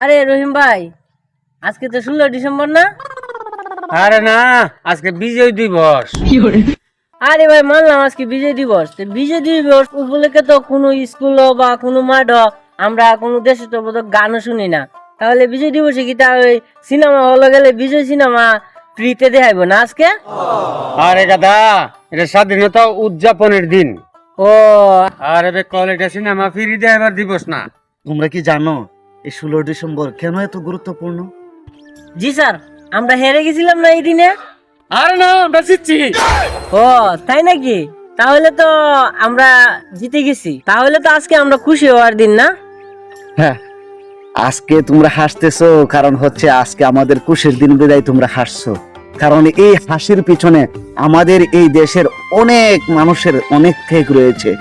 আরে রহিম ভাই, আজকে তো 16 ডিসেম্বর না? আরে না, আজকে বিজয় দিবস। আরে ভাই মানলাম আজকে বিজয় দিবস। তো বিজয় দিবস উপলক্ষে তো কোনো স্কুল বা কোনো মাঠ আমরা কোনো দেশাত্মবোধক গানও শুনি না। তাহলে বিজয় দিবসে কি তা ওই সিনেমা হলে গেলে বিজয় সিনেমা ফ্রিতে দেখাইব না আজকে? আরে গাদা, এটা স্বাধীনতা উদযাপনের দিন। ও আরে বে কল, এটা সিনেমা ফিরি দেবার দিবস না। তোমরা কি জানো এই 16 ডিসেম্বর কেন এত গুরুত্বপূর্ণ? জি স্যার, আমরা হেরে গেছিলাম না এই দিনে। আরে না, আমরা জিতছি। ও তাই নাকি? তাহলে তো আমরা জিতে গেছি। তাহলে তো আজকে আমরা খুশি হওয়ার দিন না? হ্যাঁ, আজকে তোমরা হাসতেছো কারণ হচ্ছে আজকে আমাদের খুশির দিন বিদায় তোমরা হাসছো। কারণ এই হাসির পিছনে আমাদের এই দেশের অনেক মানুষের অনেক ত্যাগ রয়েছে।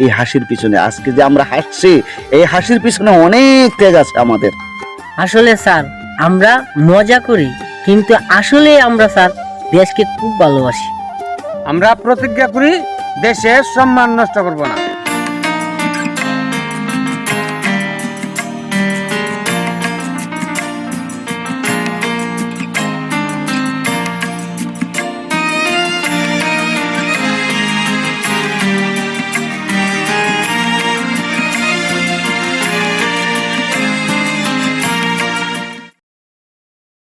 এই হাসির পিছনে আজকে যে আমরা হাসছি, এই হাসির পিছনে অনেক ত্যাগ আছে আমাদের। আসলে স্যার আমরা মজা করি, কিন্তু আসলে আমরা স্যার দেশকে খুব ভালোবাসি। আমরা প্রতিজ্ঞা করি দেশের সম্মান নষ্ট করব না।